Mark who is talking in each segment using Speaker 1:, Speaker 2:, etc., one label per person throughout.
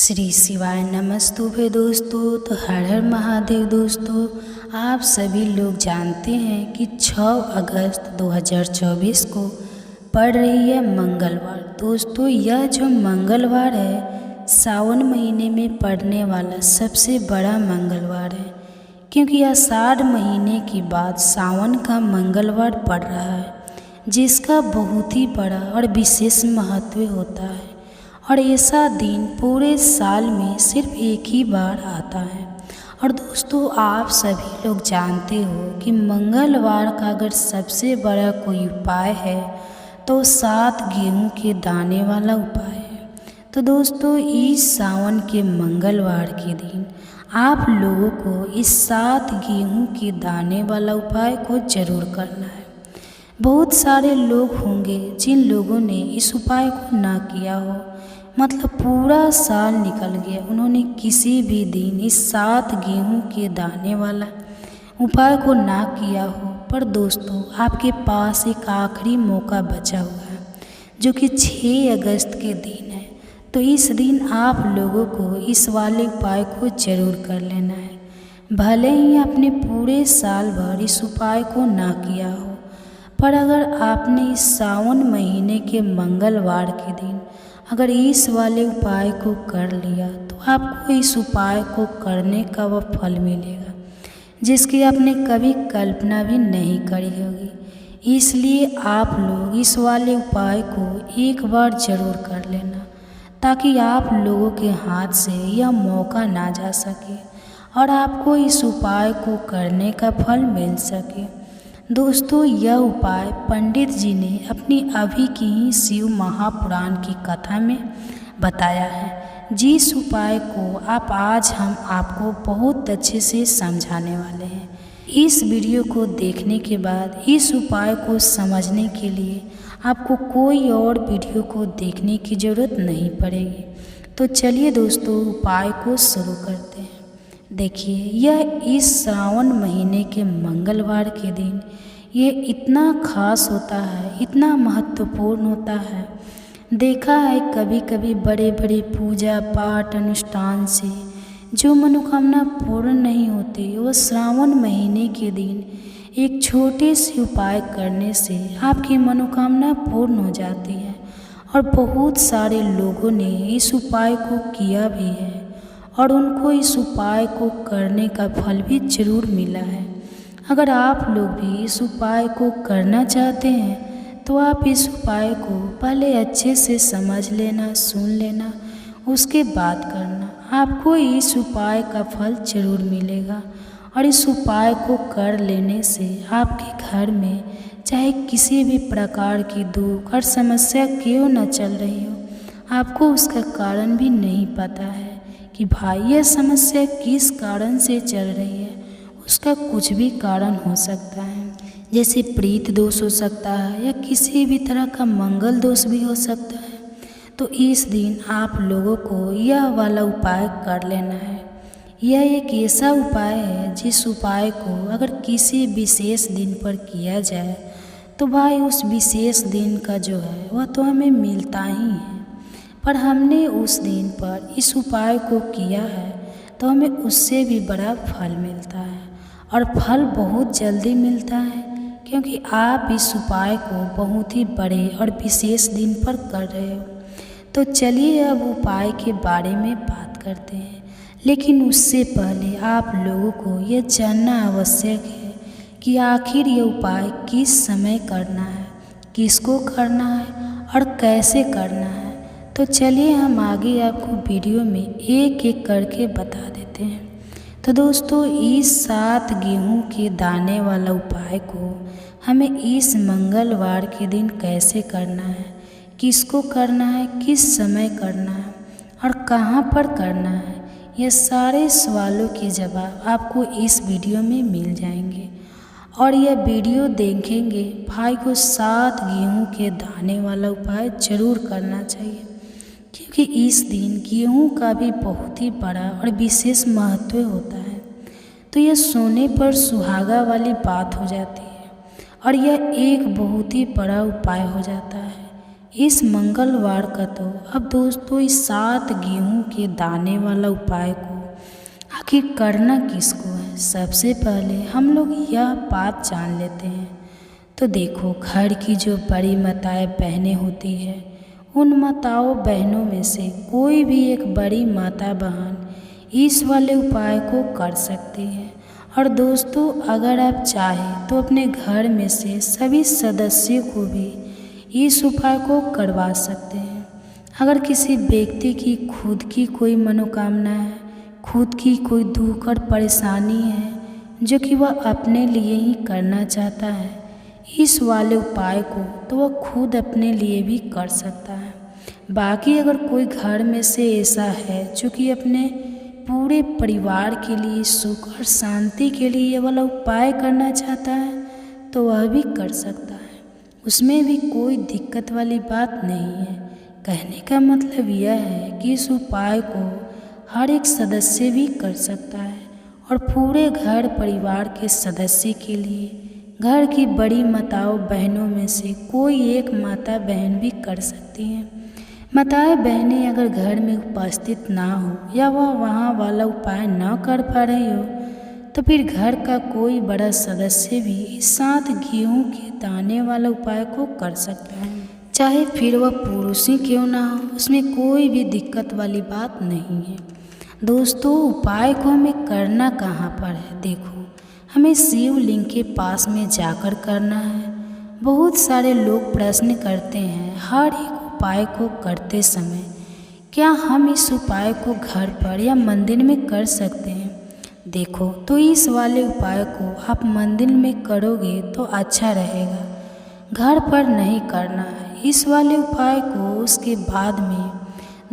Speaker 1: श्री शिवाय नमस्तुभे दोस्तों। तो हर हर महादेव दोस्तों। आप सभी लोग जानते हैं कि 6 अगस्त 2024 को पड़ रही है मंगलवार। दोस्तों यह जो मंगलवार है सावन महीने में पड़ने वाला सबसे बड़ा मंगलवार है, क्योंकि आषाढ़ महीने के बाद सावन का मंगलवार पड़ रहा है, जिसका बहुत ही बड़ा और विशेष महत्व होता है। और ऐसा दिन पूरे साल में सिर्फ एक ही बार आता है। और दोस्तों आप सभी लोग जानते हो कि मंगलवार का अगर सबसे बड़ा कोई उपाय है तो 7 गेहूं के दाने वाला उपाय है। तो दोस्तों इस सावन के मंगलवार के दिन आप लोगों को इस 7 गेहूं के दाने वाला उपाय को जरूर करना है। बहुत सारे लोग होंगे जिन लोगों ने इस उपाय को ना किया हो, मतलब पूरा साल निकल गया, उन्होंने किसी भी दिन इस 7 गेहूं के दाने वाला उपाय को ना किया हो। पर दोस्तों आपके पास एक आखिरी मौका बचा हुआ है, जो कि 6 अगस्त के दिन है। तो इस दिन आप लोगों को इस वाले उपाय को जरूर कर लेना है। भले ही आपने पूरे साल भर इस उपाय को ना किया हो, पर अगर आपने इस सावन महीने के मंगलवार के दिन अगर इस वाले उपाय को कर लिया तो आपको इस उपाय को करने का वह फल मिलेगा जिसकी आपने कभी कल्पना भी नहीं करी होगी। इसलिए आप लोग इस वाले उपाय को एक बार जरूर कर लेना, ताकि आप लोगों के हाथ से यह मौका ना जा सके और आपको इस उपाय को करने का फल मिल सके। दोस्तों यह उपाय पंडित जी ने अपनी अभी की ही शिव महापुराण की कथा में बताया है, जिस उपाय को आज हम आपको बहुत अच्छे से समझाने वाले हैं। इस वीडियो को देखने के बाद इस उपाय को समझने के लिए आपको कोई और वीडियो को देखने की ज़रूरत नहीं पड़ेगी। तो चलिए दोस्तों उपाय को शुरू करते हैं। देखिए यह इस श्रावण महीने के मंगलवार के दिन ये इतना खास होता है, इतना महत्वपूर्ण होता है। देखा है कभी कभी बड़े बड़े पूजा पाठ अनुष्ठान से जो मनोकामना पूर्ण नहीं होती, वो श्रावण महीने के दिन एक छोटे से उपाय करने से आपकी मनोकामना पूर्ण हो जाती है। और बहुत सारे लोगों ने इस उपाय को किया भी है और उनको इस उपाय को करने का फल भी जरूर मिला है। अगर आप लोग भी इस उपाय को करना चाहते हैं तो आप इस उपाय को पहले अच्छे से समझ लेना, सुन लेना, उसके बाद करना। आपको इस उपाय का फल जरूर मिलेगा। और इस उपाय को कर लेने से आपके घर में चाहे किसी भी प्रकार की दुख और समस्या क्यों न चल रही हो, आपको उसका कारण भी नहीं पता है कि भाई यह समस्या किस कारण से चल रही है। उसका कुछ भी कारण हो सकता है, जैसे प्रीत दोष हो सकता है या किसी भी तरह का मंगल दोष भी हो सकता है। तो इस दिन आप लोगों को यह वाला उपाय कर लेना है। यह एक ऐसा उपाय है जिस उपाय को अगर किसी विशेष दिन पर किया जाए तो भाई उस विशेष दिन का जो है वह तो हमें मिलता ही है। पर हमने उस दिन पर इस उपाय को किया है तो हमें उससे भी बड़ा फल मिलता है, और फल बहुत जल्दी मिलता है, क्योंकि आप इस उपाय को बहुत ही बड़े और विशेष दिन पर कर रहे हो। तो चलिए अब उपाय के बारे में बात करते हैं, लेकिन उससे पहले आप लोगों को यह जानना आवश्यक है कि आखिर ये उपाय किस समय करना है, किसको करना है और कैसे करना है। तो चलिए हम आगे आपको वीडियो में एक एक करके बता देते हैं। तो दोस्तों इस 7 गेहूं के दाने वाला उपाय को हमें इस मंगलवार के दिन कैसे करना है, किसको करना है, किस समय करना है और कहां पर करना है, ये सारे सवालों के जवाब आपको इस वीडियो में मिल जाएंगे। और यह वीडियो देखेंगे भाई को 7 गेहूं के दाने वाला उपाय जरूर करना चाहिए, क्योंकि इस दिन गेहूं का भी बहुत ही बड़ा और विशेष महत्व होता है। तो यह सोने पर सुहागा वाली बात हो जाती है और यह एक बहुत ही बड़ा उपाय हो जाता है। इस मंगलवार का तो अब दोस्तों इस 7 गेहूं के दाने वाला उपाय को आखिर करना किसको है, सबसे पहले हम लोग यह बात जान लेते हैं। तो देखो, घर की जो बड़ी माताएं बहनें होती है, उन माताओं बहनों में से कोई भी एक बड़ी माता बहन इस वाले उपाय को कर सकती है। और दोस्तों, अगर आप चाहें तो अपने घर में से सभी सदस्यों को भी इस उपाय को करवा सकते हैं। अगर किसी व्यक्ति की खुद की कोई मनोकामना है, खुद की कोई दुख और परेशानी है जो कि वह अपने लिए ही करना चाहता है इस वाले उपाय को, तो वह खुद अपने लिए भी कर सकता है। बाकी अगर कोई घर में से ऐसा है जो कि अपने पूरे परिवार के लिए सुख और शांति के लिए ये वाला उपाय करना चाहता है, तो वह भी कर सकता है। उसमें भी कोई दिक्कत वाली बात नहीं है। कहने का मतलब यह है कि इस उपाय को हर एक सदस्य भी कर सकता है और पूरे घर परिवार के सदस्य के लिए घर की बड़ी माताओं बहनों में से कोई एक माता बहन भी कर सकती हैं। माताएं बहनें अगर घर में उपस्थित ना हो या वह वहाँ वाला उपाय न कर पा रही हो, तो फिर घर का कोई बड़ा सदस्य भी इस 7 गेहूं के दाने वाला उपाय को कर सकता है। चाहे फिर वह पुरुष ही क्यों ना हो, उसमें कोई भी दिक्कत वाली बात नहीं है। दोस्तों, उपाय को हमें करना कहाँ पर है? देखो, हमें शिवलिंग के पास में जाकर करना है। बहुत सारे लोग प्रश्न करते हैं हर एक उपाय को करते समय, क्या हम इस उपाय को घर पर या मंदिर में कर सकते हैं? देखो, तो इस वाले उपाय को आप मंदिर में करोगे तो अच्छा रहेगा, घर पर नहीं करना है इस वाले उपाय को। उसके बाद में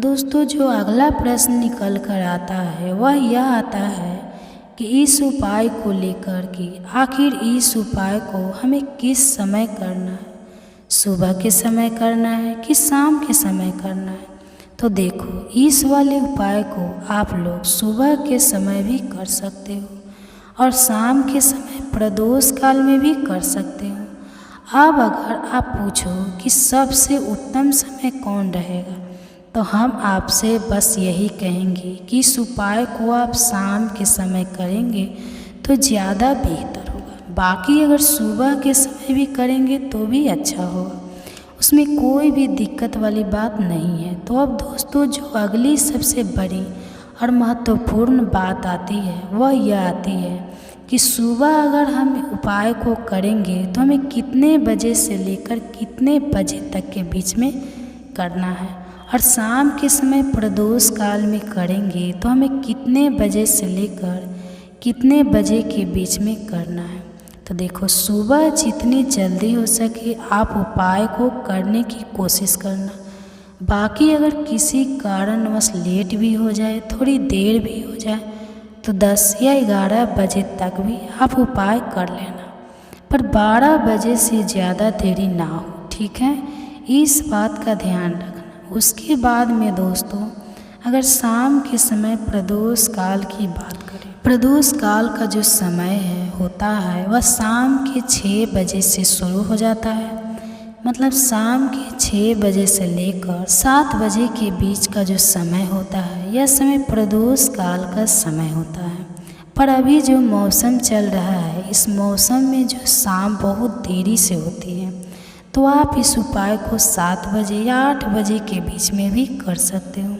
Speaker 1: दोस्तों जो अगला प्रश्न निकल कर आता है वह यह आता है कि इस उपाय को लेकर के आखिर इस उपाय को हमें किस समय करना है, सुबह के समय करना है कि शाम के समय करना है? तो देखो, इस वाले उपाय को आप लोग सुबह के समय भी कर सकते हो और शाम के समय प्रदोष काल में भी कर सकते हो। अब अगर आप पूछो कि सबसे उत्तम समय कौन रहेगा, तो हम आपसे बस यही कहेंगे कि इस उपाय को आप शाम के समय करेंगे तो ज़्यादा बेहतर होगा। बाकी अगर सुबह के समय भी करेंगे तो भी अच्छा होगा, उसमें कोई भी दिक्कत वाली बात नहीं है। तो अब दोस्तों जो अगली सबसे बड़ी और महत्वपूर्ण बात आती है वह यह आती है कि सुबह अगर हम उपाय को करेंगे तो हमें कितने बजे से लेकर कितने बजे तक के बीच में करना है, और शाम के समय प्रदोष काल में करेंगे तो हमें कितने बजे से लेकर कितने बजे के बीच में करना है। तो देखो, सुबह जितनी जल्दी हो सके आप उपाय को करने की कोशिश करना। बाकी अगर किसी कारणवश लेट भी हो जाए, थोड़ी देर भी हो जाए, तो 10 या 11 बजे तक भी आप उपाय कर लेना, पर 12 बजे से ज़्यादा देरी ना हो, ठीक है? इस बात का ध्यान रखना। उसके बाद में दोस्तों अगर शाम के समय प्रदोष काल की बात करें, प्रदोष काल का जो समय होता है वह शाम के 6 बजे से शुरू हो जाता है। मतलब शाम के 6 बजे से लेकर 7 बजे के बीच का जो समय होता है, यह समय प्रदोष काल का समय होता है। पर अभी जो मौसम चल रहा है, इस मौसम में जो शाम बहुत देरी से होती है, तो आप इस उपाय को 7 बजे या 8 बजे के बीच में भी कर सकते हो।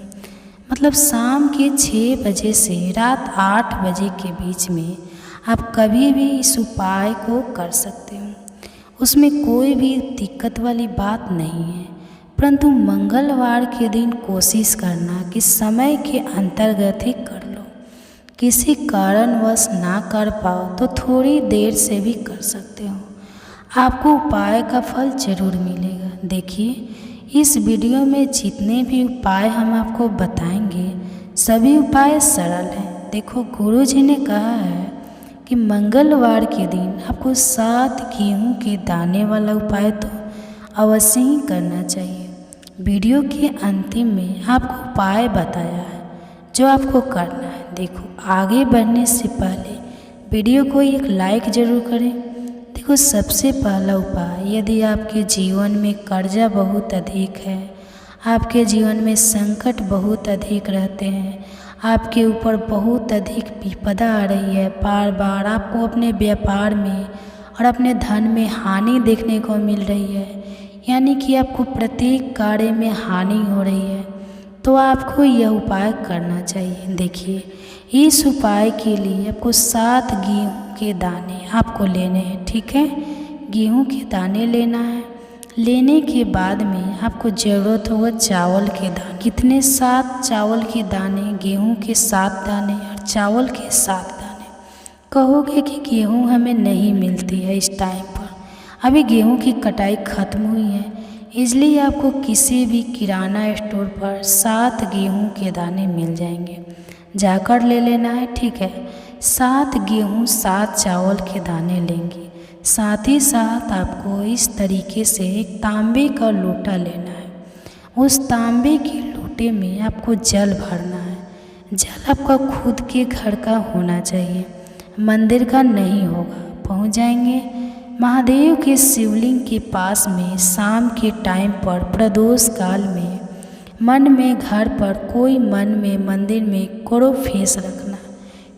Speaker 1: मतलब शाम के 6 बजे से रात 8 बजे के बीच में आप कभी भी इस उपाय को कर सकते हो, उसमें कोई भी दिक्कत वाली बात नहीं है। परंतु मंगलवार के दिन कोशिश करना कि समय के अंतर्गत ही कर लो। किसी कारणवश ना कर पाओ तो थोड़ी देर से भी कर सकते हो, आपको उपाय का फल जरूर मिलेगा। देखिए, इस वीडियो में जितने भी उपाय हम आपको बताएंगे सभी उपाय सरल हैं। देखो, गुरुजी ने कहा है कि मंगलवार के दिन आपको 7 गेहूं के दाने वाला उपाय तो अवश्य ही करना चाहिए। वीडियो के अंतिम में आपको उपाय बताया है जो आपको करना है। देखो, आगे बढ़ने से पहले वीडियो को एक लाइक ज़रूर करें। देखो, देखो, सबसे पहला उपाय, यदि आपके जीवन में कर्जा बहुत अधिक है, आपके जीवन में संकट बहुत अधिक रहते हैं, आपके ऊपर बहुत अधिक विपदा आ रही है, बार बार आपको अपने व्यापार में और अपने धन में हानि देखने को मिल रही है, यानी कि आपको प्रत्येक कार्य में हानि हो रही है, तो आपको यह उपाय करना चाहिए। देखिए, इस उपाय के लिए आपको 7 गेहूँ के दाने आपको लेने हैं, ठीक है। गेहूँ के दाने लेना है। लेने के बाद में आपको ज़रूरत होगा चावल के दाने। कितने? 7 चावल के दाने, गेहूँ के 7 दाने और चावल के 7 दाने। कहोगे कि गेहूँ हमें नहीं मिलती है इस टाइम पर, अभी गेहूँ की कटाई खत्म हुई है, इसलिए आपको किसी भी किराना स्टोर पर 7 गेहूँ के दाने मिल जाएंगे, जाकर ले लेना है, ठीक है। 7 गेहूँ 7 चावल के दाने लेंगे। साथ ही साथ आपको इस तरीके से एक तांबे का लोटा लेना है। उस तांबे के लोटे में आपको जल भरना है। जल आपका खुद के घर का होना चाहिए, मंदिर का नहीं होगा। पहुंच जाएंगे महादेव के शिवलिंग के पास में। शाम के टाइम पर प्रदोष काल में मन में घर पर कोई मन में मंदिर में करो फेस रखना।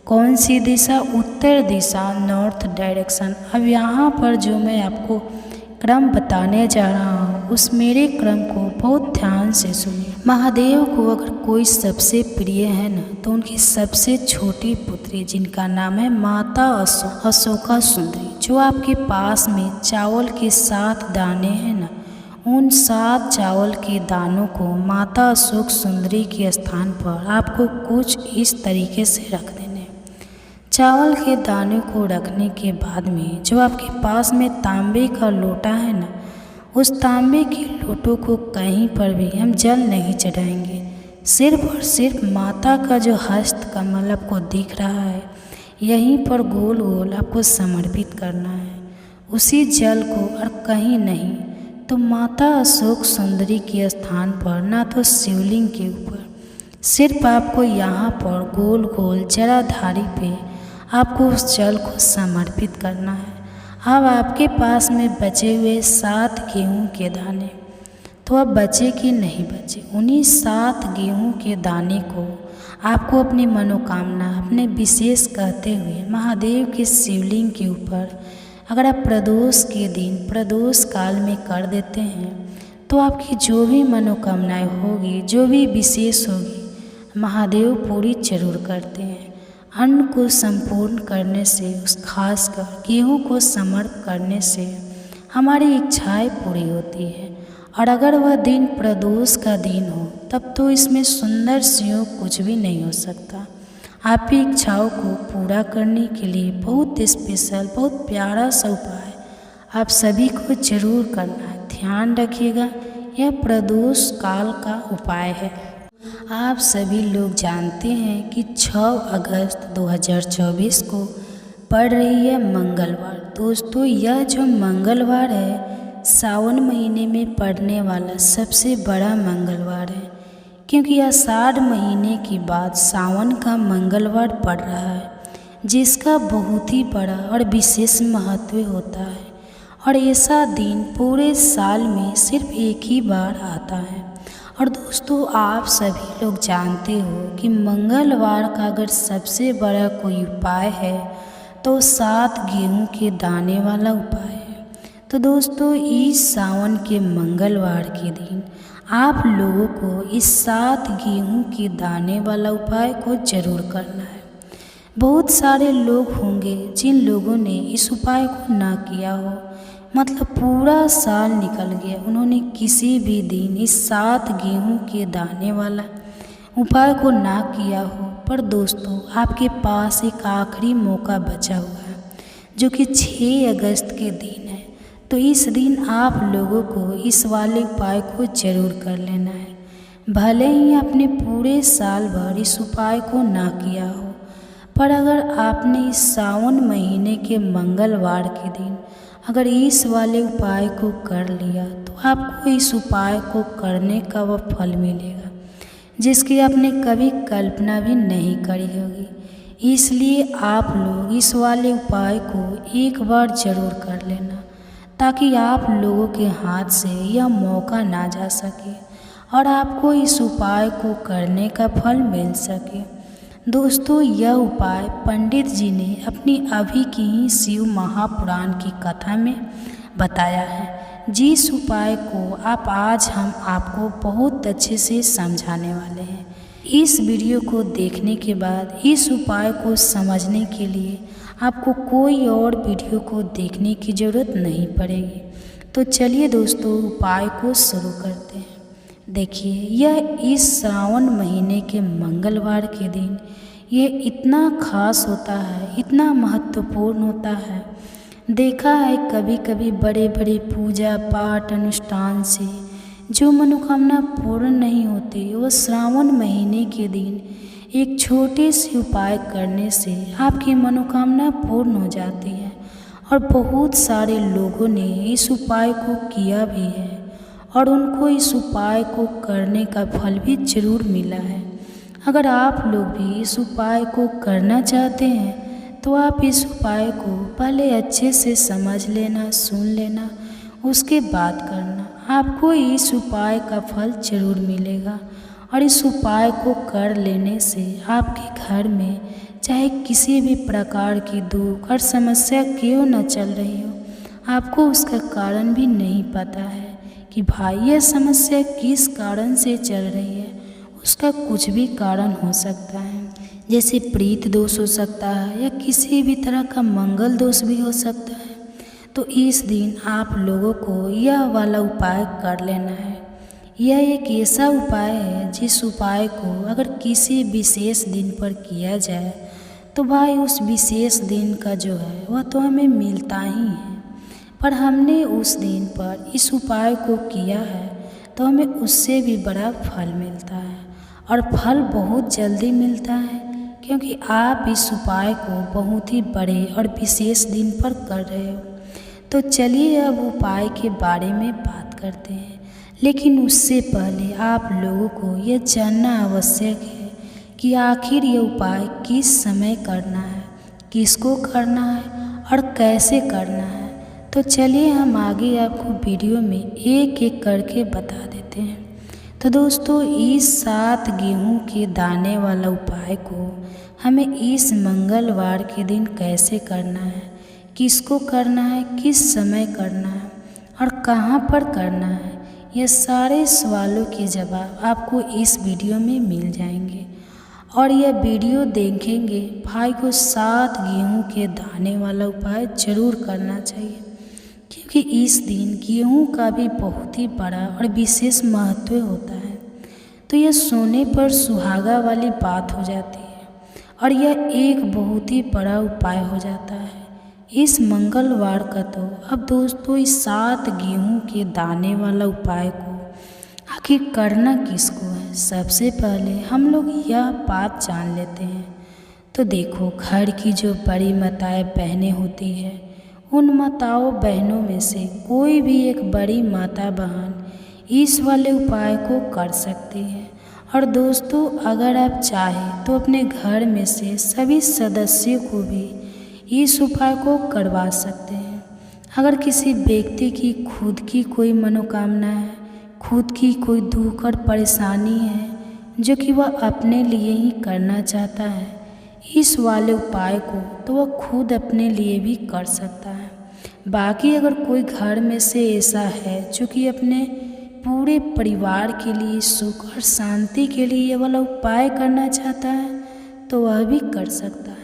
Speaker 1: कौन सी दिशा? उत्तर दिशा, नॉर्थ डायरेक्शन। अब यहाँ पर जो मैं आपको क्रम बताने जा रहा हूँ, उस मेरे क्रम को बहुत ध्यान से सुनिए। महादेव को अगर कोई सबसे प्रिय है ना, तो उनकी सबसे छोटी पुत्री, जिनका नाम है माता अशोका सुंदरी, जो आपके पास में चावल के 7 दाने हैं ना, उन 7 चावल के दानों को माता अशोक सुंदरी के स्थान पर आपको कुछ इस तरीके से रख देने। चावल के दाने को रखने के बाद में जो आपके पास में तांबे का लोटा है ना, उस तांबे के लोटों को कहीं पर भी हम जल नहीं चढ़ाएंगे। सिर्फ और सिर्फ माता का जो हस्त कमल आपको दिख रहा है, यहीं पर गोल गोल आपको समर्पित करना है उसी जल को, और कहीं नहीं। तो माता अशोक सुंदरी के स्थान पर, ना तो शिवलिंग के ऊपर, सिर्फ आपको यहाँ पर गोल गोल जराधारी पे आपको उस जल को समर्पित करना है। अब आपके पास में बचे हुए 7 गेहूँ के दाने, तो अब बचे कि नहीं बचे, उन्हीं 7 गेहूँ के दाने को आपको अपनी मनोकामना, अपने विशेष कहते हुए महादेव के शिवलिंग के ऊपर, अगर आप प्रदोष के दिन प्रदोष काल में कर देते हैं, तो आपकी जो भी मनोकामनाएं होगी, जो भी विशेष होगी, महादेव पूरी जरूर करते हैं। अन्न को संपूर्ण करने से, उस खास कर गेहूँ को समर्पण करने से हमारी इच्छाएं पूरी होती है। और अगर वह दिन प्रदोष का दिन हो, तब तो इसमें सुंदर सियों कुछ भी नहीं हो सकता। आपकी इच्छाओं को पूरा करने के लिए बहुत स्पेशल, बहुत प्यारा सा उपाय आप सभी को जरूर करना है। ध्यान रखिएगा, यह प्रदोष काल का उपाय है। आप सभी लोग जानते हैं कि 6 अगस्त 2024 को पड़ रही है मंगलवार। दोस्तों, यह जो मंगलवार है, सावन महीने में पड़ने वाला सबसे बड़ा मंगलवार है, क्योंकि आषाढ़ महीने के बाद सावन का मंगलवार पड़ रहा है, जिसका बहुत ही बड़ा और विशेष महत्व होता है। और ऐसा दिन पूरे साल में सिर्फ एक ही बार आता है। और दोस्तों, आप सभी लोग जानते हो कि मंगलवार का अगर सबसे बड़ा कोई उपाय है, तो 7 गेहूँ के दाने वाला उपाय है। तो दोस्तों, इस सावन के मंगलवार के दिन आप लोगों को इस 7 गेहूँ के दाने वाला उपाय को जरूर करना है। बहुत सारे लोग होंगे जिन लोगों ने इस उपाय को ना किया हो, मतलब पूरा साल निकल गया, उन्होंने किसी भी दिन इस 7 गेहूँ के दाने वाला उपाय को ना किया हो। पर दोस्तों, आपके पास एक आखिरी मौका बचा हुआ है, जो कि 6 अगस्त के दिन है। तो इस दिन आप लोगों को इस वाले उपाय को जरूर कर लेना है। भले ही आपने पूरे साल भर इस उपाय को ना किया हो, पर अगर आपने इस सावन महीने के मंगलवार के दिन अगर इस वाले उपाय को कर लिया, तो आपको इस उपाय को करने का वह फल मिलेगा जिसकी आपने कभी कल्पना भी नहीं करी होगी। इसलिए आप लोग इस वाले उपाय को एक बार ज़रूर कर लेना, ताकि आप लोगों के हाथ से यह मौका ना जा सके और आपको इस उपाय को करने का फल मिल सके। दोस्तों, यह उपाय पंडित जी ने अपनी अभी की ही शिव महापुराण की कथा में बताया है, जिस उपाय को आज हम आपको बहुत अच्छे से समझाने वाले हैं। इस वीडियो को देखने के बाद इस उपाय को समझने के लिए आपको कोई और वीडियो को देखने की ज़रूरत नहीं पड़ेगी। तो चलिए दोस्तों, उपाय को शुरू करते हैं। देखिए, यह इस श्रावण महीने के मंगलवार के दिन ये इतना खास होता है, इतना महत्वपूर्ण होता है। देखा है कभी कभी बड़े बड़े पूजा पाठ अनुष्ठान से जो मनोकामना पूर्ण नहीं होती, वो श्रावण महीने के दिन एक छोटे से उपाय करने से आपकी मनोकामना पूर्ण हो जाती है। और बहुत सारे लोगों ने इस उपाय को किया भी है और उनको इस उपाय को करने का फल भी जरूर मिला है। अगर आप लोग भी इस उपाय को करना चाहते हैं तो आप इस उपाय को पहले अच्छे से समझ लेना, सुन लेना, उसके बाद करना। आपको इस उपाय का फल जरूर मिलेगा और इस उपाय को कर लेने से आपके घर में चाहे किसी भी प्रकार की दुख और समस्या क्यों न चल रही हो, आपको उसका कारण भी नहीं पता है कि भाई यह समस्या किस कारण से चल रही है। उसका कुछ भी कारण हो सकता है, जैसे प्रीत दोष हो सकता है या किसी भी तरह का मंगल दोष भी हो सकता है। तो इस दिन आप लोगों को यह वाला उपाय कर लेना है। यह एक ऐसा उपाय है जिस उपाय को अगर किसी विशेष दिन पर किया जाए तो भाई उस विशेष दिन का जो है वह तो हमें मिलता ही है, पर हमने उस दिन पर इस उपाय को किया है तो हमें उससे भी बड़ा फल मिलता है और फल बहुत जल्दी मिलता है, क्योंकि आप इस उपाय को बहुत ही बड़े और विशेष दिन पर कर रहे हो। तो चलिए अब उपाय के बारे में बात करते हैं, लेकिन उससे पहले आप लोगों को यह जानना आवश्यक है कि आखिर ये उपाय किस समय करना है, किसको करना है और कैसे करना है। तो चलिए हम आगे आपको वीडियो में एक एक करके बता देते हैं। तो दोस्तों, इस 7 गेहूं के दाने वाला उपाय को हमें इस मंगलवार के दिन कैसे करना है, किसको करना है, किस समय करना है और कहाँ पर करना है, ये सारे सवालों के जवाब आपको इस वीडियो में मिल जाएंगे। और यह वीडियो देखेंगे भाई को 7 गेहूं के दाने वाला उपाय जरूर करना चाहिए, क्योंकि इस दिन गेहूं का भी बहुत ही बड़ा और विशेष महत्व होता है। तो यह सोने पर सुहागा वाली बात हो जाती है और यह एक बहुत ही बड़ा उपाय हो जाता है इस मंगलवार का। तो अब दोस्तों, इस 7 गेहूं के दाने वाला उपाय को आखिर करना किसको है, सबसे पहले हम लोग यह बात जान लेते हैं। तो देखो, घर की जो बड़ी माताएं बहनें होती है, उन माताओं बहनों में से कोई भी एक बड़ी माता बहन इस वाले उपाय को कर सकती है। और दोस्तों, अगर आप चाहें तो अपने घर में से सभी सदस्यों को भी इस उपाय को करवा सकते हैं। अगर किसी व्यक्ति की खुद की कोई मनोकामना है, खुद की कोई दुख और परेशानी है जो कि वह अपने लिए ही करना चाहता है इस वाले उपाय को, तो वह खुद अपने लिए भी कर सकता है। बाकी अगर कोई घर में से ऐसा है जो कि अपने पूरे परिवार के लिए सुख और शांति के लिए ये वाला उपाय करना चाहता है, तो वह भी कर सकता है।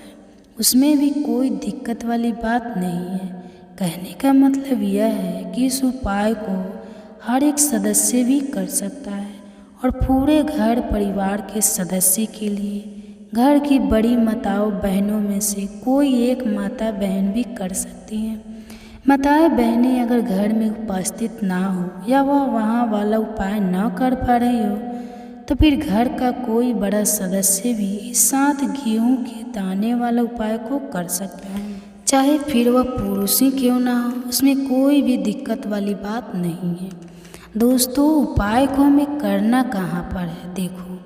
Speaker 1: उसमें भी कोई दिक्कत वाली बात नहीं है। कहने का मतलब यह है कि इस उपाय को हर एक सदस्य भी कर सकता है और पूरे घर परिवार के सदस्य के लिए घर की बड़ी माताओं बहनों में से कोई एक माता बहन भी कर सकती हैं। माताएं बहनें अगर घर में उपस्थित ना हो या वह वहाँ वाला उपाय न कर पा रही हो, तो फिर घर का कोई बड़ा सदस्य भी इस 7 गेहूं के दाने वाला उपाय को कर सकता है, चाहे फिर वह पुरुष ही क्यों ना हो, उसमें कोई भी दिक्कत वाली बात नहीं है। दोस्तों, उपाय को हमें करना कहाँ पर है, देखो,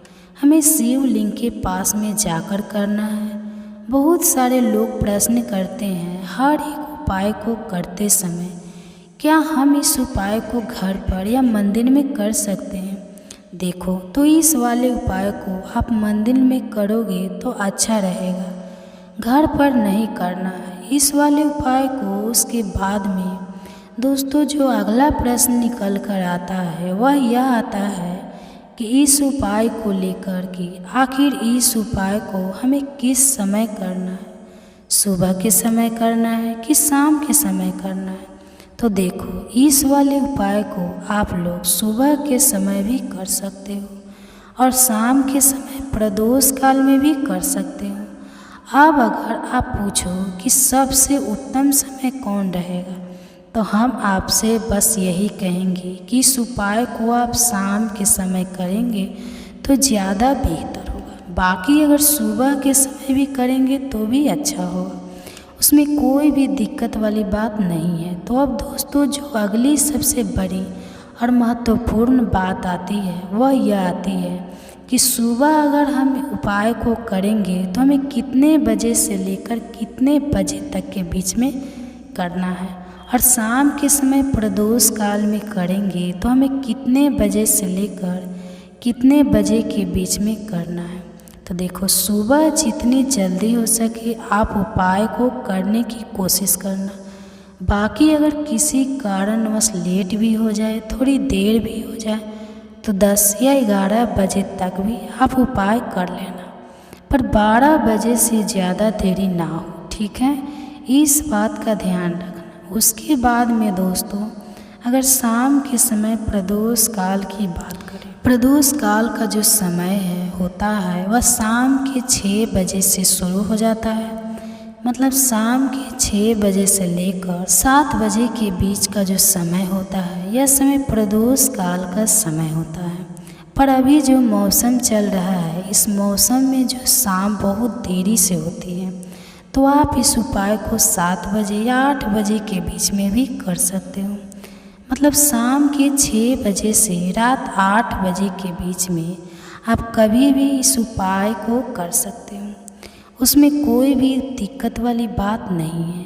Speaker 1: हमें शिवलिंग के पास में जाकर करना है बहुत सारे लोग प्रश्न करते हैं हर एक उपाय को करते समय, क्या हम इस उपाय को घर पर या मंदिर में कर सकते हैं? देखो, तो इस वाले उपाय को आप मंदिर में करोगे तो अच्छा रहेगा, घर पर नहीं करना है इस वाले उपाय को। उसके बाद में दोस्तों जो अगला प्रश्न निकल कर आता है वह यह आता है कि इस उपाय को लेकर के आखिर इस उपाय को हमें किस समय करना है, सुबह के समय करना है कि शाम के समय करना है? तो देखो, इस वाले उपाय को आप लोग सुबह के समय भी कर सकते हो और शाम के समय प्रदोष काल में भी कर सकते हो। अब अगर आप पूछो कि सबसे उत्तम समय कौन रहेगा, तो हम आपसे बस यही कहेंगे कि इस उपाय को आप शाम के समय करेंगे तो ज़्यादा बेहतर होगा। बाकी अगर सुबह के समय भी करेंगे तो भी अच्छा होगा, उसमें कोई भी दिक्कत वाली बात नहीं है। तो अब दोस्तों जो अगली सबसे बड़ी और महत्वपूर्ण बात आती है वह यह आती है कि सुबह अगर हम उपाय को करेंगे तो हमें कितने बजे से लेकर कितने बजे तक के बीच में करना है, और शाम के समय प्रदोष काल में करेंगे तो हमें कितने बजे से लेकर कितने बजे के बीच में करना है। तो देखो, सुबह जितनी जल्दी हो सके आप उपाय को करने की कोशिश करना। बाकी अगर किसी कारणवश लेट भी हो जाए, थोड़ी देर भी हो जाए, तो 10 या 11 बजे तक भी आप उपाय कर लेना, पर 12 बजे से ज़्यादा देरी ना हो, ठीक है? इस बात का ध्यान रखना। उसके बाद में दोस्तों अगर शाम के समय प्रदोष काल की बात करें, प्रदोष काल का जो समय होता है वह शाम के 6 बजे से शुरू हो जाता है। मतलब शाम के 6 बजे से लेकर 7 बजे के बीच का जो समय होता है यह समय प्रदोष काल का समय होता है। पर अभी जो मौसम चल रहा है इस मौसम में जो शाम बहुत देरी से होती है, तो आप इस उपाय को 7 बजे या 8 बजे के बीच में भी कर सकते हो। मतलब शाम के 6 बजे से रात 8 बजे के बीच में आप कभी भी इस उपाय को कर सकते हो, उसमें कोई भी दिक्कत वाली बात नहीं है।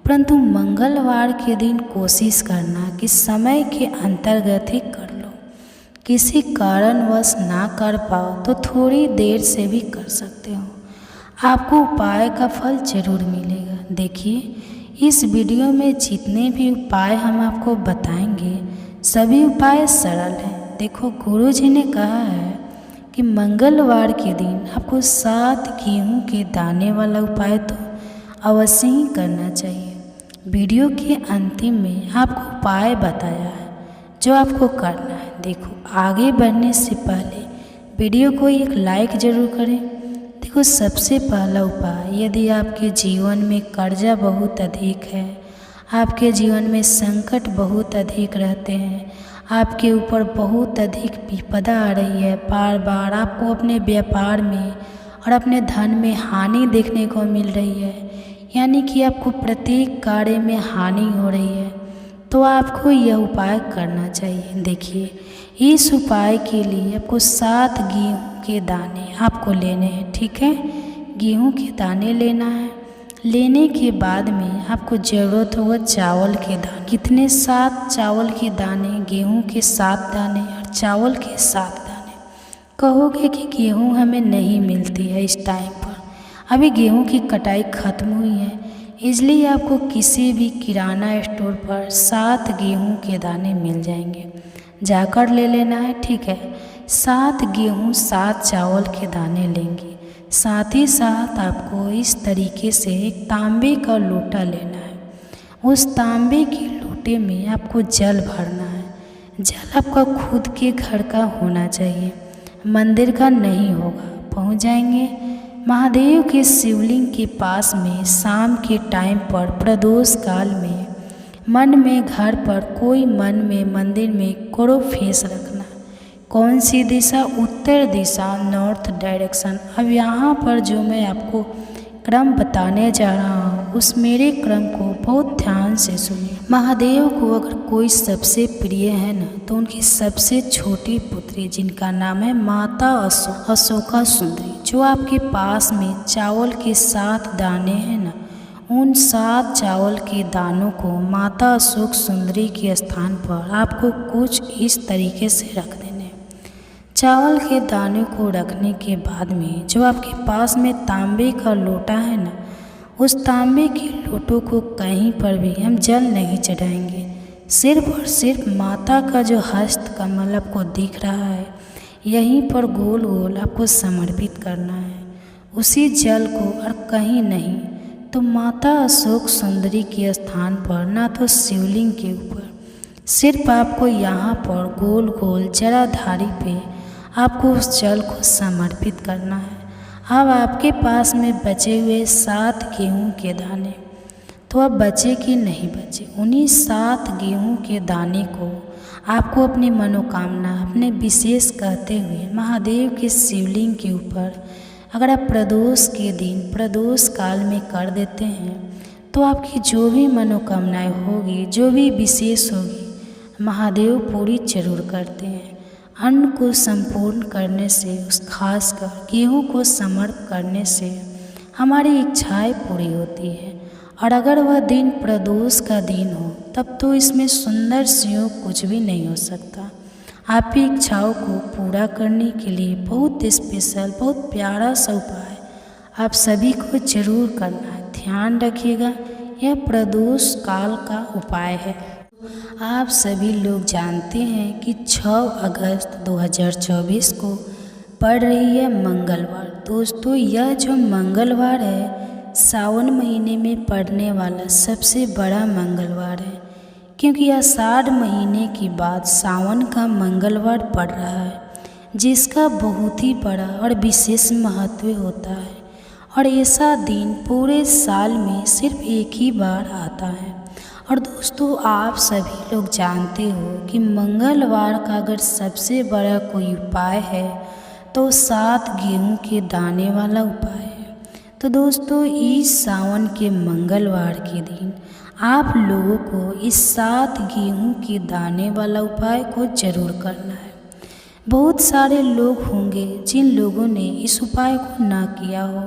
Speaker 1: परंतु मंगलवार के दिन कोशिश करना कि समय के अंतर्गत ही कर लो, किसी कारणवश ना कर पाओ तो थोड़ी देर से भी कर सकते हो, आपको उपाय का फल जरूर मिलेगा। देखिए, इस वीडियो में जितने भी उपाय हम आपको बताएंगे सभी उपाय सरल हैं। देखो, गुरुजी ने कहा है कि मंगलवार के दिन आपको 7 गेहूं के दाने वाला उपाय तो अवश्य ही करना चाहिए। वीडियो के अंतिम में आपको उपाय बताया है जो आपको करना है। देखो, आगे बढ़ने से पहले वीडियो को एक लाइक ज़रूर करें। देखो, सबसे पहला उपाय, यदि आपके जीवन में कर्जा बहुत अधिक है, आपके जीवन में संकट बहुत अधिक रहते हैं, आपके ऊपर बहुत अधिक विपदा आ रही है, बार बार आपको अपने व्यापार में और अपने धन में हानि देखने को मिल रही है, यानी कि आपको प्रत्येक कार्य में हानि हो रही है, तो आपको यह उपाय करना चाहिए। देखिए, इस उपाय के लिए आपको 7 गेहूं के दाने आपको लेने हैं, ठीक है? गेहूं के दाने लेना है। लेने के बाद में आपको ज़रूरत होगा चावल के दाने। कितने? 7 चावल के दाने, गेहूं के 7 दाने और चावल के 7 दाने। कहोगे कि गेहूं हमें नहीं मिलती है इस टाइम पर, अभी गेहूं की कटाई ख़त्म हुई है, इसलिए आपको किसी भी किराना स्टोर पर 7 गेहूं के दाने मिल जाएंगे, जाकर ले लेना है, ठीक है? 7 गेहूं 7 चावल के दाने लेंगे। साथ ही साथ आपको इस तरीके से एक तांबे का लोटा लेना है। उस तांबे के लोटे में आपको जल भरना है। जल आपका खुद के घर का होना चाहिए, मंदिर का नहीं होगा। पहुंच जाएंगे महादेव के शिवलिंग के पास में शाम के टाइम पर प्रदोष काल में मन में घर पर कोई मन में मंदिर में करो फेस रखना। कौन सी दिशा? उत्तर दिशा, नॉर्थ डायरेक्शन। अब यहाँ पर जो मैं आपको क्रम बताने जा रहा हूँ उस मेरे क्रम को बहुत ध्यान से सुनिए। महादेव को अगर कोई सबसे प्रिय है ना, तो उनकी सबसे छोटी पुत्री जिनका नाम है माता अशोका सुंदरी, जो आपके पास में चावल के 7 दाने हैं ना, उन 7 चावल के दानों को माता अशोक सुंदरी के स्थान पर आपको कुछ इस तरीके से रख देने। चावल के दाने को रखने के बाद में जो आपके पास में तांबे का लोटा है ना, उस तांबे के लोटों को कहीं पर भी हम जल नहीं चढ़ाएंगे। सिर्फ और सिर्फ माता का जो हस्त कमल आपको दिख रहा है, यहीं पर गोल गोल आपको समर्पित करना है उसी जल को, और कहीं नहीं। तो माता अशोक सुंदरी के स्थान पर ना तो शिवलिंग के ऊपर, सिर्फ आपको यहाँ पर गोल गोल जराधारी पे आपको उस जल को समर्पित करना है। अब आपके पास में बचे हुए 7 गेहूं के दाने, तो अब बचे कि नहीं बचे, उन्हीं 7 गेहूं के दाने को आपको अपनी मनोकामना अपने विशेष कहते हुए महादेव के शिवलिंग के ऊपर अगर आप प्रदोष के दिन प्रदोष काल में कर देते हैं, तो आपकी जो भी मनोकामनाएं होगी, जो भी विशेष होगी, महादेव पूरी जरूर करते हैं। अन्न को संपूर्ण करने से, उस खासकर गेहूँ को समर्पण करने से हमारी इच्छाएं पूरी होती है। और अगर वह दिन प्रदोष का दिन हो, तब तो इसमें सुंदर सियों कुछ भी नहीं हो सकता। आपकी इच्छाओं को पूरा करने के लिए बहुत स्पेशल, बहुत प्यारा सा उपाय आप सभी को जरूर करना है। ध्यान रखिएगा, यह प्रदोष काल का उपाय है। आप सभी लोग जानते हैं कि 6 अगस्त 2024 को पड़ रही है मंगलवार। दोस्तों, यह जो मंगलवार है सावन महीने में पड़ने वाला सबसे बड़ा मंगलवार है, क्योंकि आषाढ़ महीने के बाद सावन का मंगलवार पड़ रहा है, जिसका बहुत ही बड़ा और विशेष महत्व होता है। और ऐसा दिन पूरे साल में सिर्फ एक ही बार आता है। और दोस्तों, आप सभी लोग जानते हो कि मंगलवार का अगर सबसे बड़ा कोई उपाय है तो 7 गेहूं के दाने वाला उपाय है। तो दोस्तों, इस सावन के मंगलवार के दिन आप लोगों को इस 7 गेहूं के दाने वाला उपाय को जरूर करना है। बहुत सारे लोग होंगे जिन लोगों ने इस उपाय को ना किया हो,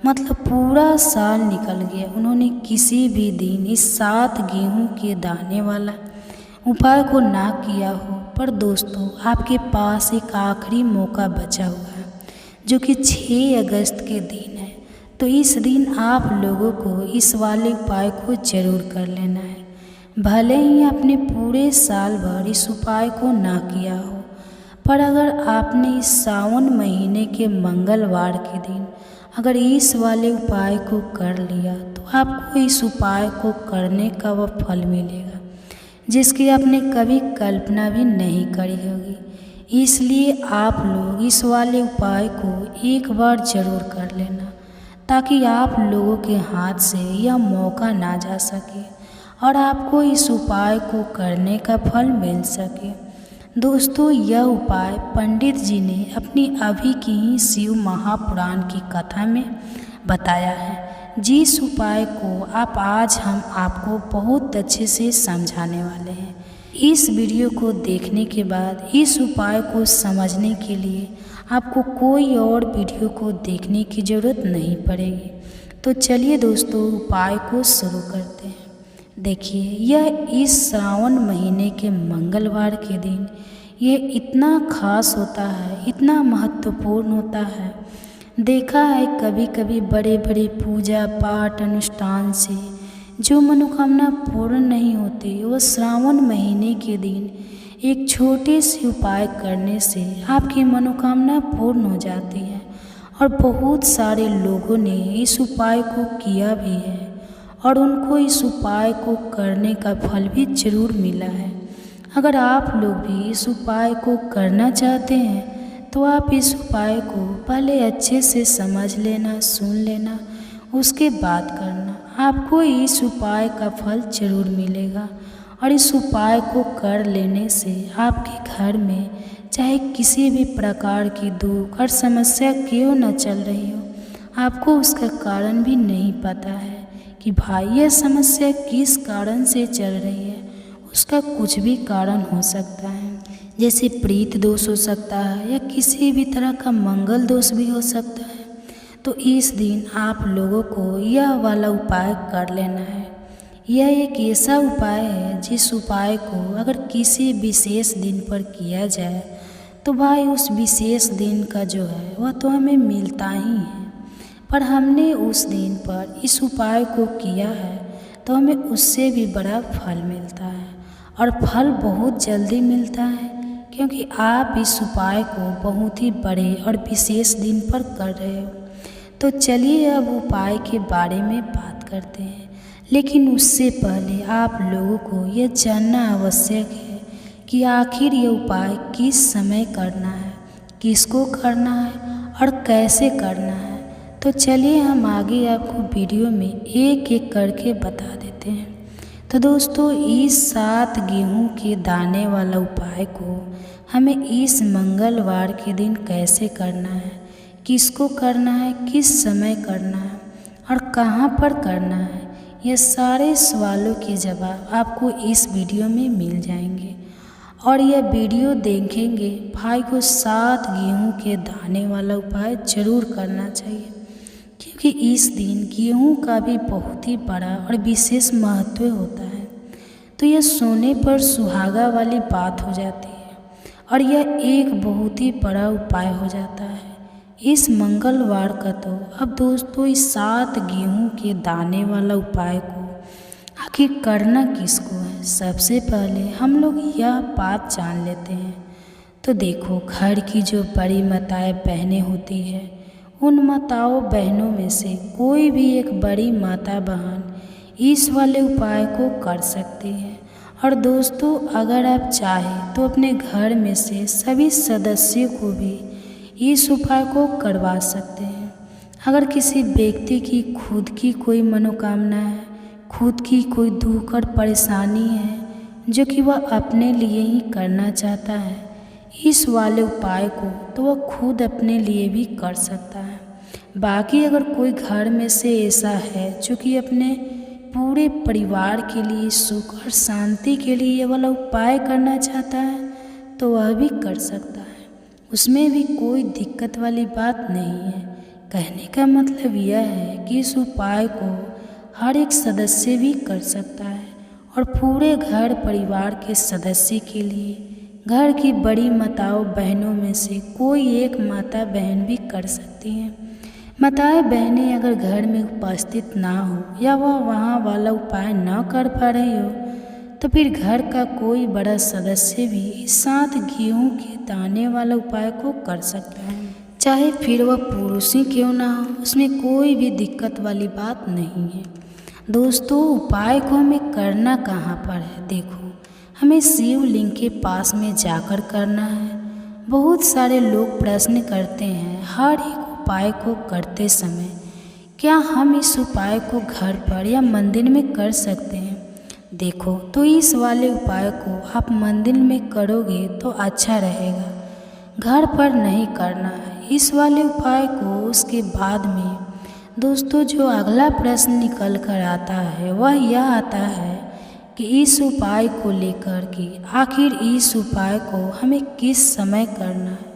Speaker 1: मतलब पूरा साल निकल गया, उन्होंने किसी भी दिन इस 7 गेहूं के दाने वाला उपाय को ना किया हो। पर दोस्तों, आपके पास एक आखिरी मौका बचा हुआ है, जो कि 6 अगस्त के दिन है। तो इस दिन आप लोगों को इस वाले उपाय को जरूर कर लेना है। भले ही आपने पूरे साल भर इस उपाय को ना किया हो, पर अगर आपने इस सावन महीने के मंगलवार के दिन अगर इस वाले उपाय को कर लिया, तो आपको इस उपाय को करने का वह फल मिलेगा जिसकी आपने कभी कल्पना भी नहीं करी होगी। इसलिए आप लोग इस वाले उपाय को एक बार जरूर कर लेना, ताकि आप लोगों के हाथ से यह मौका ना जा सके और आपको इस उपाय को करने का फल मिल सके। दोस्तों, यह उपाय पंडित जी ने अपनी अभी की ही शिव महापुराण की कथा में बताया है, जिस उपाय को आज हम आपको बहुत अच्छे से समझाने वाले हैं। इस वीडियो को देखने के बाद इस उपाय को समझने के लिए आपको कोई और वीडियो को देखने की ज़रूरत नहीं पड़ेगी। तो चलिए दोस्तों, उपाय को शुरू करते हैं। देखिए, यह इस श्रावण महीने के मंगलवार के दिन ये इतना खास होता है, इतना महत्वपूर्ण होता है। देखा है कभी कभी बड़े बड़े पूजा पाठ अनुष्ठान से जो मनोकामना पूर्ण नहीं होती, वो श्रावण महीने के दिन एक छोटे से उपाय करने से आपकी मनोकामना पूर्ण हो जाती है। और बहुत सारे लोगों ने इस उपाय को किया भी है और उनको इस उपाय को करने का फल भी जरूर मिला है। अगर आप लोग भी इस उपाय को करना चाहते हैं, तो आप इस उपाय को पहले अच्छे से समझ लेना, सुन लेना, उसके बाद करना। आपको इस उपाय का फल जरूर मिलेगा। और इस उपाय को कर लेने से आपके घर में चाहे किसी भी प्रकार की दुख और समस्या क्यों न चल रही हो, आपको उसका कारण भी नहीं पता है कि भाई यह समस्या किस कारण से चल रही है। उसका कुछ भी कारण हो सकता है, जैसे प्रीत दोष हो सकता है या किसी भी तरह का मंगल दोष भी हो सकता है। तो इस दिन आप लोगों को यह वाला उपाय कर लेना है। यह एक ऐसा उपाय है जिस उपाय को अगर किसी विशेष दिन पर किया जाए तो भाई उस विशेष दिन का जो है वह तो हमें मिलता ही है। पर हमने उस दिन पर इस उपाय को किया है तो हमें उससे भी बड़ा फल मिलता है, और फल बहुत जल्दी मिलता है, क्योंकि आप इस उपाय को बहुत ही बड़े और विशेष दिन पर कर रहे हो। तो चलिए अब उपाय के बारे में बात करते हैं, लेकिन उससे पहले आप लोगों को यह जानना आवश्यक है कि आखिर ये उपाय किस समय करना है, किसको करना है और कैसे करना है। तो चलिए हम आगे आपको वीडियो में एक एक करके बता देते हैं। तो दोस्तों, इस 7 गेहूं के दाने वाला उपाय को हमें इस मंगलवार के दिन कैसे करना है, किसको करना है, किस समय करना है और कहाँ पर करना है, ये सारे सवालों के जवाब आपको इस वीडियो में मिल जाएंगे। और यह वीडियो देखेंगे भाई को 7 गेहूं के दाने वाला उपाय ज़रूर करना चाहिए, क्योंकि इस दिन गेहूं का भी बहुत ही बड़ा और विशेष महत्व होता है। तो यह सोने पर सुहागा वाली बात हो जाती है और यह एक बहुत ही बड़ा उपाय हो जाता है इस मंगलवार का। तो अब दोस्तों, इस 7 गेहूं के दाने वाला उपाय को आखिर करना किसको है, सबसे पहले हम लोग यह बात जान लेते हैं। तो देखो, घर की जो बड़ी माताएं बहनें होती हैं, उन माताओं बहनों में से कोई भी एक बड़ी माता बहन इस वाले उपाय को कर सकती है। और दोस्तों, अगर आप चाहें तो अपने घर में से सभी सदस्यों को भी इस उपाय को करवा सकते हैं। अगर किसी व्यक्ति की खुद की कोई मनोकामना है, खुद की कोई दुख और परेशानी है जो कि वह अपने लिए ही करना चाहता है इस वाले उपाय को, तो वह खुद अपने लिए भी कर सकता है। बाकी अगर कोई घर में से ऐसा है जो कि अपने पूरे परिवार के लिए सुख और शांति के लिए ये वाला उपाय करना चाहता है, तो वह भी कर सकता है। उसमें भी कोई दिक्कत वाली बात नहीं है। कहने का मतलब यह है कि इस उपाय को हर एक सदस्य भी कर सकता है, और पूरे घर परिवार के सदस्य के लिए घर की बड़ी माताओं बहनों में से कोई एक माता बहन भी कर सकती हैं। माताएं बहनें अगर घर में उपस्थित ना हो या वह वहाँ वाला उपाय न कर पा रही हो, तो फिर घर का कोई बड़ा सदस्य भी इस 7 गेहूं के दाने वाला उपाय को कर सकता है, चाहे फिर वह पुरुष ही क्यों ना हो। उसमें कोई भी दिक्कत वाली बात नहीं है। दोस्तों, उपाय को हमें करना कहाँ पर है, देखो, हमें शिवलिंग के पास में जाकर करना है। बहुत सारे लोग प्रश्न करते हैं हर एक उपाय को करते समय, क्या हम इस उपाय को घर पर या मंदिर में कर सकते हैं। देखो, तो इस वाले उपाय को आप मंदिर में करोगे तो अच्छा रहेगा, घर पर नहीं करना है इस वाले उपाय को। उसके बाद में दोस्तों, जो अगला प्रश्न निकल कर आता है वह यह आता है कि इस उपाय को लेकर के आखिर इस उपाय को हमें किस समय करना है,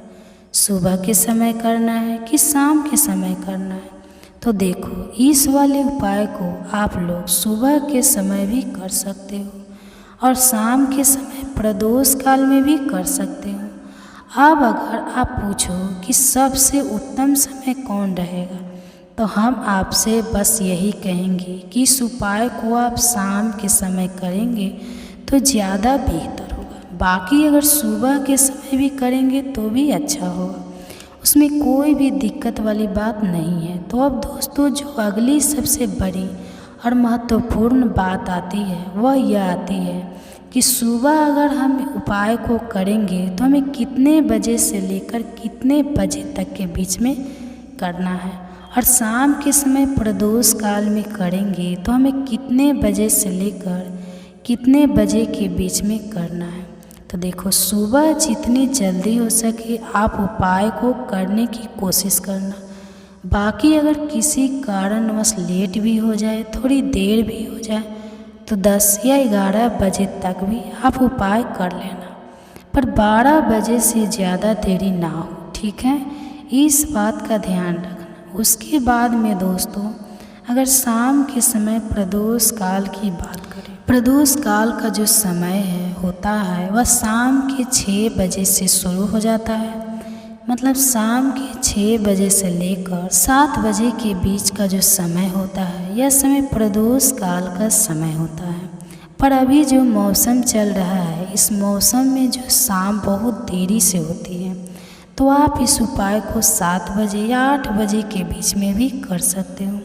Speaker 1: सुबह के समय करना है कि शाम के समय करना है। तो देखो, इस वाले उपाय को आप लोग सुबह के समय भी कर सकते हो और शाम के समय प्रदोष काल में भी कर सकते हो। अब अगर आप पूछो कि सबसे उत्तम समय कौन रहेगा, तो हम आपसे बस यही कहेंगे कि इस उपाय को आप शाम के समय करेंगे तो ज़्यादा बेहतर होगा। बाकी अगर सुबह के समय भी करेंगे तो भी अच्छा होगा, उसमें कोई भी दिक्कत वाली बात नहीं है। तो अब दोस्तों, जो अगली सबसे बड़ी और महत्वपूर्ण बात आती है वह यह आती है कि सुबह अगर हम उपाय को करेंगे तो हमें कितने बजे से लेकर कितने बजे तक के बीच में करना है, और शाम के समय प्रदोष काल में करेंगे तो हमें कितने बजे से लेकर कितने बजे के बीच में करना है। तो देखो, सुबह जितनी जल्दी हो सके आप उपाय को करने की कोशिश करना। बाकी अगर किसी कारणवश लेट भी हो जाए, थोड़ी देर भी हो जाए, तो 10 या 11 बजे तक भी आप उपाय कर लेना, पर 12 बजे से ज़्यादा देरी ना हो, ठीक है। इस बात का ध्यान रखना। उसके बाद में दोस्तों, अगर शाम के समय प्रदोष काल की बात करें, प्रदोष काल का जो समय होता है वह शाम के 6 बजे से शुरू हो जाता है। मतलब शाम के 6 बजे से लेकर 7 बजे के बीच का जो समय होता है, यह समय प्रदोष काल का समय होता है। पर अभी जो मौसम चल रहा है, इस मौसम में जो शाम बहुत देरी से होती है, तो आप इस उपाय को 7 बजे या 8 बजे के बीच में भी कर सकते हो।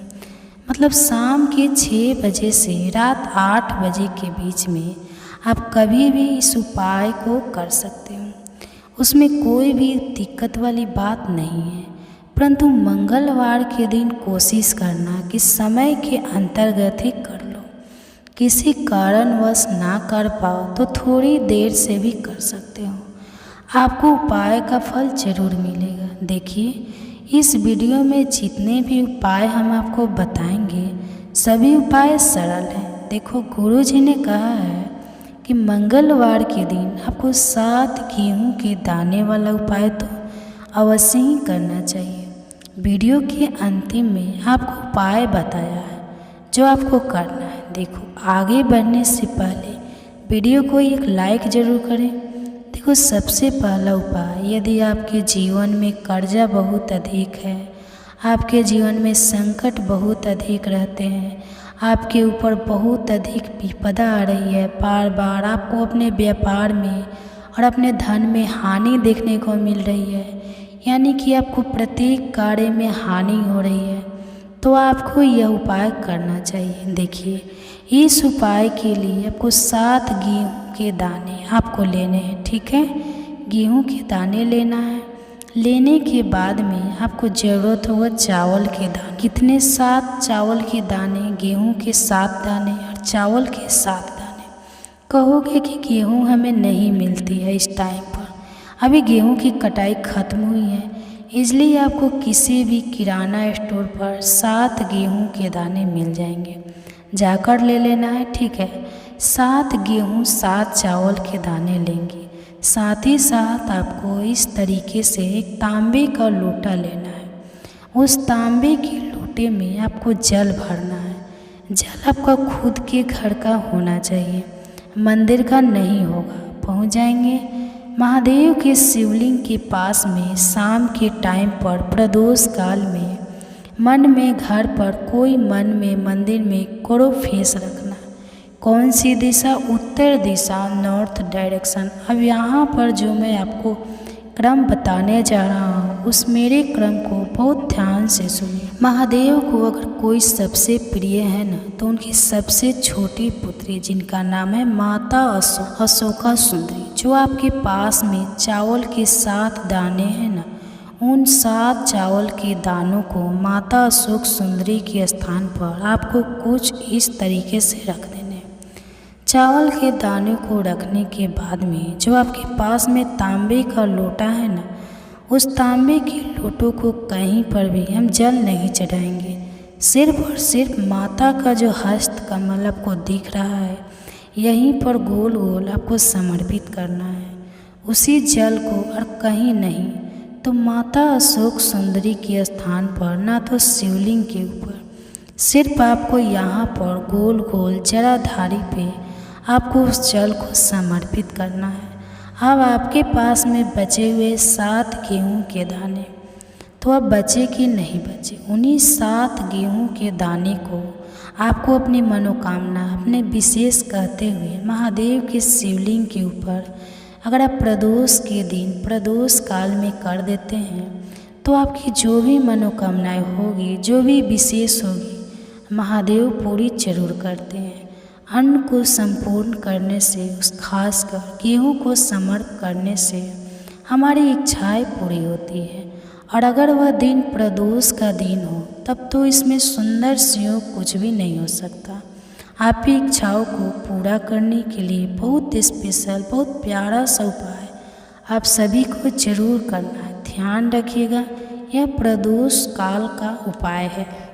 Speaker 1: मतलब शाम के 6 बजे से रात 8 बजे के बीच में आप कभी भी इस उपाय को कर सकते हो, उसमें कोई भी दिक्कत वाली बात नहीं है। परंतु मंगलवार के दिन कोशिश करना कि समय के अंतर्गत ही कर लो। किसी कारणवश ना कर पाओ तो थोड़ी देर से भी कर सकते हो, आपको उपाय का फल जरूर मिलेगा। देखिए, इस वीडियो में जितने भी उपाय हम आपको बताएंगे, सभी उपाय सरल हैं। देखो, गुरुजी ने कहा है कि मंगलवार के दिन आपको 7 गेहूं के दाने वाला उपाय तो अवश्य ही करना चाहिए। वीडियो के अंतिम में आपको उपाय बताया है जो आपको करना है। देखो, आगे बढ़ने से पहले वीडियो को एक लाइक ज़रूर करें। देखो, सबसे पहला उपाय, यदि आपके जीवन में कर्जा बहुत अधिक है, आपके जीवन में संकट बहुत अधिक रहते हैं, आपके ऊपर बहुत अधिक विपदा आ रही है, बार बार आपको अपने व्यापार में और अपने धन में हानि देखने को मिल रही है, यानी कि आपको प्रत्येक कार्य में हानि हो रही है, तो आपको यह उपाय करना चाहिए। देखिए, इस उपाय के लिए आपको 7 गेहूं के दाने आपको लेने हैं, ठीक है। गेहूं के दाने लेना है। लेने के बाद में आपको ज़रूरत होगा चावल के दाने। कितने? 7 चावल के दाने, गेहूं के 7 दाने और चावल के 7 दाने। कहोगे कि गेहूं हमें नहीं मिलती है इस टाइम पर, अभी गेहूं की कटाई खत्म हुई है, इसलिए आपको किसी भी किराना स्टोर पर 7 गेहूं के दाने मिल जाएंगे, जाकर ले लेना है, ठीक है। 7 गेहूं 7 चावल के दाने लेंगे। साथ ही साथ आपको इस तरीके से एक तांबे का लोटा लेना है। उस तांबे के लोटे में आपको जल भरना है। जल आपका खुद के घर का होना चाहिए, मंदिर का नहीं होगा। पहुंच जाएंगे महादेव के शिवलिंग के पास में। शाम के टाइम पर प्रदोष काल में मन में, घर पर कोई मन में, मंदिर में करो फेस रखना। कौन सी दिशा? उत्तर दिशा, नॉर्थ डायरेक्शन। अब यहाँ पर जो मैं आपको क्रम बताने जा रहा हूँ, उस मेरे क्रम को बहुत ध्यान से सुनिए। महादेव को अगर कोई सबसे प्रिय है ना, तो उनकी सबसे छोटी पुत्री, जिनका नाम है माता अशोका सुंदरी, जो आपके पास में चावल के 7 दाने हैं ना, उन 7 चावल के दानों को माता अशोक सुंदरी के स्थान पर आपको कुछ इस तरीके से रख देने। चावल के दाने को रखने के बाद में जो आपके पास में तांबे का लोटा है ना, उस तांबे के लोटों को कहीं पर भी हम जल नहीं चढ़ाएंगे। सिर्फ और सिर्फ माता का जो हस्त कमल आपको दिख रहा है, यहीं पर गोल गोल आपको समर्पित करना है उसी जल को, और कहीं नहीं। तो माता अशोक सुंदरी के स्थान पर, ना तो शिवलिंग के ऊपर, सिर्फ आपको यहाँ पर गोल गोल जराधारी पे आपको उस जल को समर्पित करना है। अब आपके पास में बचे हुए 7 गेहूं के दाने, तो अब बचे कि नहीं बचे, उन्हीं 7 गेहूं के दाने को आपको अपनी मनोकामना, अपने विशेष कहते हुए महादेव के शिवलिंग के ऊपर, अगर आप प्रदोष के दिन, प्रदोष काल में कर देते हैं, तो आपकी जो भी मनोकामनाएं होगी, जो भी विशेष होगी, महादेव पूरी जरूर करते हैं। अन्न को संपूर्ण करने से, उस खासकर गेहूं को समर्पण करने से हमारी इच्छाएं पूरी होती है। और अगर वह दिन प्रदोष का दिन हो, तब तो इसमें सुंदर सियों कुछ भी नहीं हो सकता। आपकी इच्छाओं को पूरा करने के लिए बहुत स्पेशल, बहुत प्यारा सा उपाय आप सभी को जरूर करना है। ध्यान रखिएगा, यह प्रदोष काल का उपाय है।